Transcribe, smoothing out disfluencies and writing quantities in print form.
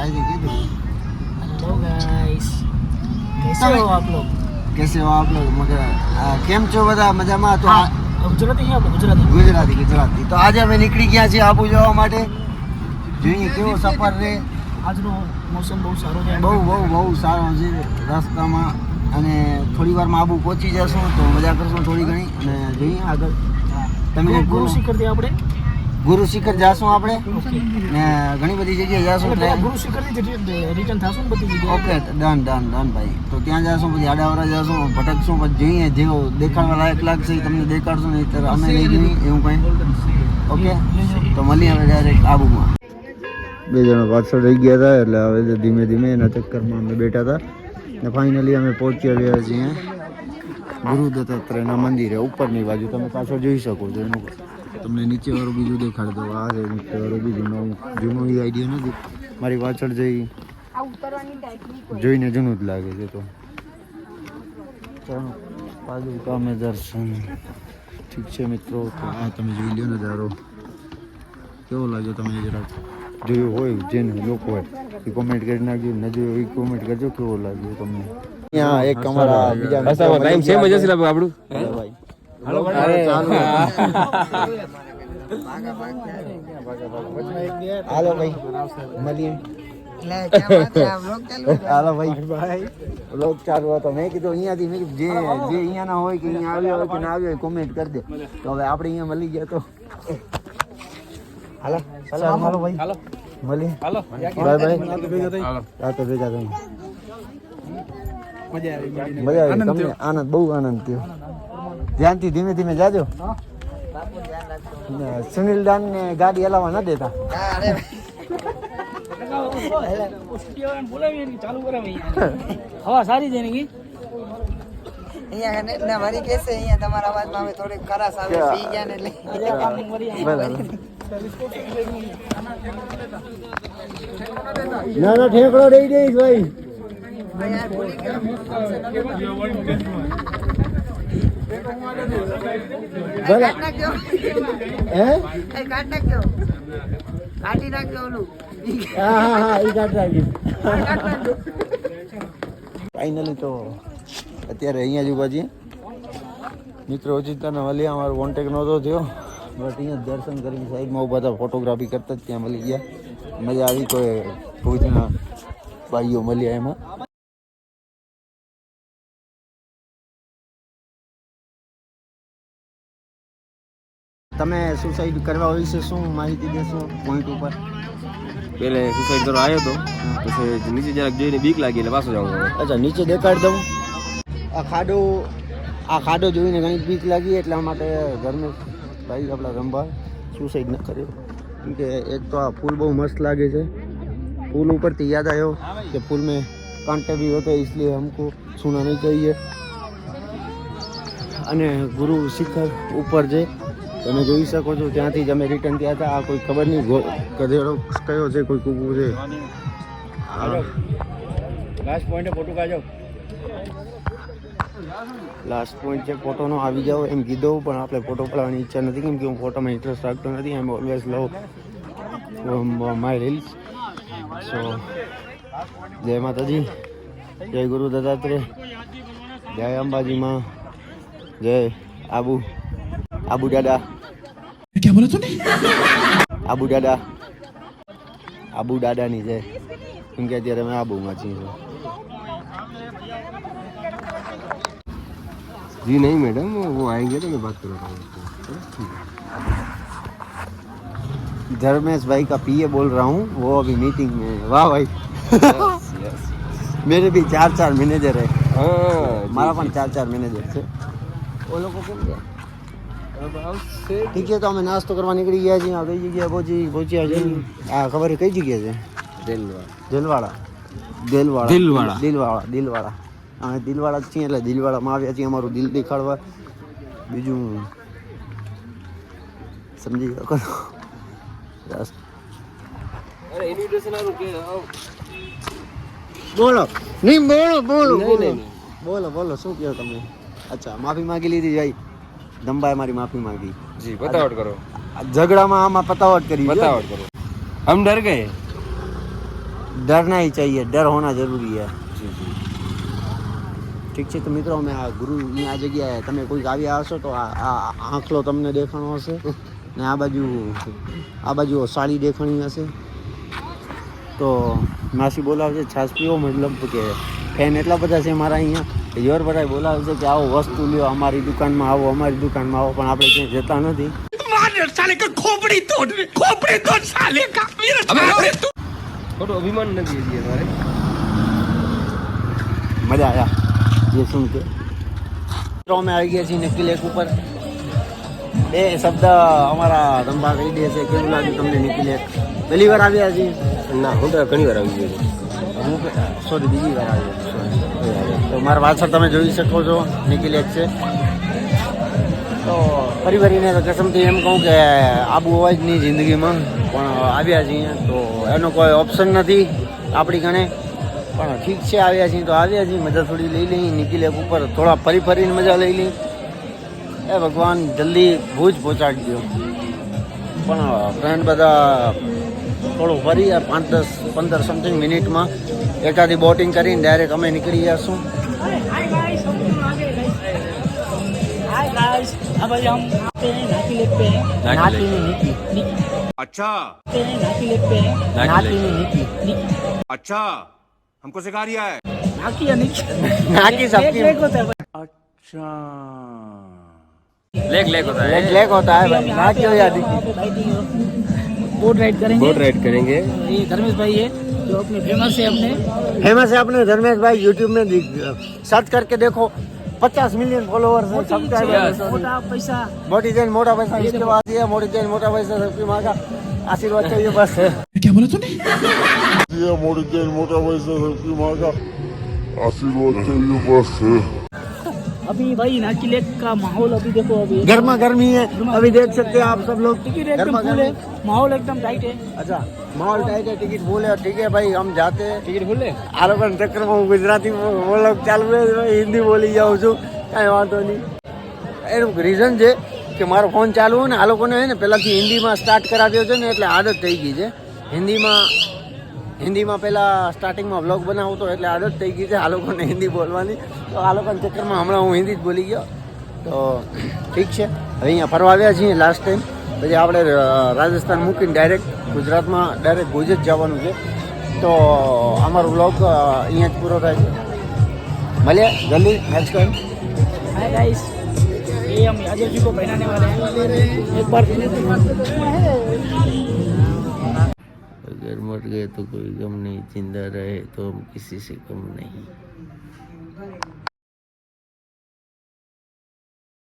Hello guys, कैसे हो आप लोग? कैसे हो आप लोग? मगर કેમ છો બધા મજામાં? તો ગુજરાતી ગુજરાતી. તો આજે અમે નીકળી ગયા છીએ આબુ જવા માટે. જોઈએ કેવો સફર રહે. આજનો મોસમ બહુ સારો છે. બહુ સારો છે રસ્તામાં. અને થોડી વારમાં આબુ પહોંચી જશું તો મજા કરશું થોડી ઘણી. અને જોઈએ આગળ તમે ગુરુ શિખરથી આપણે ગુરુ શિખર જાશું આપણે ને ઘણી બધી જગ્યાએ જાશું. ગુરુ શિખરથી રિટર્ન થશું બધી જગ્યાએ. ઓકે ડન ભાઈ. તો ત્યાં જાશું, પછી આડાવડા જાશું, ભટકશું, પછી જોઈએ જેવો દેખાડવા લાયક લાગશે એ તમને દેખાડશું. નહીં તો અમે લઈ જઈએ એવું કંઈ. ઓકે, તો મળીએ હવે ડાયરેક્ટ આબુમાં. બે જણા પાછળ રહી ગયા હતા એટલે હવે ધીમે ધીમે એના ચક્કરમાં અમે બેઠા હતા ને ફાઇનલી અમે પહોંચી આવ્યા છીએ ગુરુ દત્તાત્રેયના મંદિરે ઉપરની બાજુ. તમે પાછળ જોઈ શકો છો. એનું તમને નીચેવાળું બીજું દેખાડી દઉં. આ છે નીચેવાળું બીજું જૂનું એ આઈડિયા નથી. મારી પાછળ જઈ જોઈને જૂનું જ લાગે છે. તો ચાલો બાજુ કામે દર્શન. ઠીક છે મિત્રો, તો આ તમે જોઈ લો નજારો કેવો લાગ્યો. તમે જરાક જોયું હોય જેને લોકો હોય એ કોમેન્ટ કરી નાખજો. ન જોયું એ કોમેન્ટ કરજો કેવો લાગ્યો તમને. અહીંયા એક અમારા બીજા ટાઈમ સેમ જ હશે આપણું ભાઈ. હાલો ભાઈ મળીએ. હાલો ભાઈ લોક ચાલુ હતો. મેં કીધું અહીંયાથી મેં જે અહીંયા ના હોય કે અહીંયા આવ્યો હોય કે ના આવ્યો હોય કોમેન્ટ કરી દે. તો હવે આપણે અહીંયા મળી ગયા તો હાલો ભાઈ મળીએ. Bye bye. રાતે ભેગા થઈ મજા આવી. તમને આનંદ બહુ આનંદ થયો. ધ્યાનથી ધીમે ધીમે જાજો. સુનિલ દાન ને ગાડી હલાવવા ન દેતા. હવા સારી છે ને અહીંયા ભરી કેસે અહીંયા તમારા અવાજમાં હવે થોડીક ખરાશ આવે. પી ગયા ને ના ઠેકડો દઈ દઈશ ભાઈ. કાઢી નાખજો ઓલું. ફાઇનલી તો અત્યારે અહીંયા જ ઉભા છીએ મિત્રો. ઓચિતાના મળી અમારો કોન્ટેક નહોતો થયો બટ અહીંયા દર્શન કરીને સાઈડમાં ઉભા હતા. ફોટોગ્રાફી કરતા જ ત્યાં મળી ગયા. મજા આવી. કોઈ ભુજના ભાઈઓ મળ્યા એમાં. તમે સુસાઇડ કરવા વિશે શું માહિતી દેશો પોઈન્ટ ઉપર? પહેલે સુસાઇડ કરવા આવ્યો હતો, પછી નીચે જરાક જોઈને બીક લાગી એટલે પાછો જાવ. અચ્છા, નીચે દેખાડી દઉં. આ ખાડો જોઈને ઘણી બીક લાગી એટલા માટે ઘરને ભાઈ આપણા રંભા સુસાઇડ ન કર્યો. કેમ કે એક તો આ ફૂલ બહુ મસ્ત લાગે છે. फूल ऊपर से याद आयो कि फूल में कांटे भी होते हैं, इसलिए हमको छूना नहीं चाहिए. અને ગુરુ શિખર ઉપર છે તમે જોઈ શકો છો. ત્યાંથી જ અમે રિટર્ન થયા હતા. આ કોઈ ખબર નહીં ગધેડો કયો છે, કોઈ કૂકું છે. લાસ્ટ પોઈન્ટ ફોટો કાઢો. લાસ્ટ પોઈન્ટ છે ફોટોનો. આવી જાઓ એમ કીધું પણ આપણે ફોટો પડાવવાની ઈચ્છા નથી કેમ કે હું ફોટોમાં ઇન્ટરેસ્ટ રાખતો નથી. I am always love my reels. So જય માતાજી, જય ગુરુ દત્તાત્રેય, જય અંબાજીમાં, જય આબુ દાદા. क्या बोला तूने? આબુ દાદાની જય. કેમ કે અત્યારે અમે આબુમાં છીએ. जी नहीं मैडम, वो आएंगे तो मैं बात करूँगा. धर्मेश भाई का पीए बोल रहा हूँ, वो अभी मीटिंग में है. वाह भाई. मेरे भी 4 मैनेजर है. મારા પણ 4 મેનેજર છે. वो लोग કેમ ગયા? ઠીક છે, તો અમે નાસ્તો કરવા નીકળી ગયા છીએ. આ કઈ જગ્યાએ પહોંચ્યા છીએ? આ ખબર કઈ જગ્યા છે? દિલવાડા. અમે દિલવાડા જ છીએ એટલે દિલવાડામાં આવ્યા છીએ અમારું દિલ દેખાડવા. બીજું સમજી શકો. બોલો શું કહો તમે? અચ્છા, માફી માંગી લીધી ભાઈ. દંબાએ મારી માફી માંગી. जी बतावट करो. ઝઘડામાં આમાં પતાવટ કરી. बतावट करो. हम डर गए. डरना ही चाहिए, डर होना जरूरी है। જી જી ઠીક છે, તો મિત્રો અમે આ ગુરુની આ જગ્યાએ તમે કોઈક આવ્યા હશો તો આ આંખલો તમને દેખાણો હશે ને આ બાજુ સાડી દેખાણી હશે. તો માસી બોલાવે છે છાશ પીવો, મતલબ કે ફેન એટલા બધા છે મારા અહીંયા કે જોર બધાય બોલાવે છે કે આવો વસ્તુ લ્યો, અમારી દુકાનમાં આવો, અમારી દુકાનમાં આવો, પણ આપણે ક્યાંય જતા નથી. ખોટું અભિમાન નથી હજી અમારે. મજા આવ્યા ये सुन के. तो અમે આવી ગયા છીએ નક્કી લેક ઉપર. બે શબ્દ અમારા રંભા કહી દે છે. કેવું લાગ્યું તમને નક્કી લેક? પહેલી વાર આવ્યા છીએ? ના, હું તો ઘણી વાર આવી ગયો હું સોરી બીજી વાર આવ્યો. તો મારા પાછળ તમે જોઈ શકો છો નક્કી લેક છે. તો ફરી ફરીને કસમથી એમ કહું કે આબુ હોય જ નહીં જિંદગીમાં, પણ આવ્યા છીએ તો એનો કોઈ ઓપ્શન નથી આપણી કણે. પણ ઠીક છે, આવ્યા છીએ તો આવ્યા છીએ, મજા થોડી લઈ લઈ. નિકી લેક ઉપર થોડા ફરી ફરીને મજા લઈ લઈ. એ ભગવાન જલ્દી ભુજ પહોંચાડી દો. પણ ફ્રેન્ડ બધા થોડું ફરી 5-10-15 સમથિંગ મિનિટમાં એકાદી બોટિંગ કરીને ડાયરેક્ટ અમે નીકળી જશું. अब हम आते हैं नाकी लेक पे हैं. નાકી ની નિકી. अच्छा आते हैं नाकी लेक पे हैं. નાકી ની નિકી. अच्छा हमको सिखा रिया है नाकी या निकी? नाकी सबकी लेक होता है भाई. લેક લેક હોતા लेक लेक होता है भाई. नाकी हो या निकी. बोट राइड करेंगे. बोट राइड करेंगे. ये धर्मेश भाई है जो अपने फेमस है. अपने फेमस है अपने धर्मेश भाई. यूट्यूब में सर्च करके देखो, 50 मिलियन फॉलोअर्स है, सब्सक्राइबर. मोटा पैसा. मोटी जैन मोटा पैसा. इसके बाद ये मोटी जैन मोटा पैसा सबकी माँ का आशीर्वाद चाहिए बस. ये मोटी जैन मोटा पैसा सबकी माँ का आशीर्वाद चाहिए बस. अभी भाई नाकी लेक का माहौल अभी देखो. अभी गर्मा गर्मी है, अभी देख सकते हैं आप सब लोग. टिकट एकदम गर्मा फुल है. गर्मी. माहौल एकदम टाइट है. अच्छा, माहौल टाइट है, टिकट फुल है. ठीक है भाई, हम जाते हैं. टिकट फुल है. આ લોકોના ચક્કરમાં હું ગુજરાતી બોલો ચાલુ છે, હિન્દી બોલી જાઉં છું, કાંઈ વાંધો નહીં. એનું રીઝન છે કે મારો ફોન ચાલુ હોય ને, આ લોકોને હે ને પહેલાંથી હિન્દીમાં સ્ટાર્ટ કરાવ્યો છે ને, એટલે આદત થઈ ગઈ છે. હિન્દીમાં પહેલાં સ્ટાર્ટિંગમાં વ્લોગ બનાવું તો એટલે આદત થઈ ગઈ છે આ લોકોને હિન્દી બોલવાની. તો આ લોકોના ચક્કરમાં હમણાં હું હિન્દી જ બોલી ગયો. તો ઠીક છે, હવે અહીંયા ફરવા આવ્યા છીએ લાસ્ટ ટાઈમ. પછી આપણે રાજસ્થાન મૂકીને ડાયરેક્ટ ગુજરાતમાં ડાયરેક્ટ ભુજ જ જવાનું છે. तो हमारा व्लॉग यहाँ पूरा था. મળીએ જલ્દી નેક્સ્ટ ટાઈમ. हाय गाइस, ये हम यादव जी को पहनाने वाले हैं. एक बार अगर मर गए तो कोई गम नहीं, जिंदा रहे तो हम किसी से कम नहीं.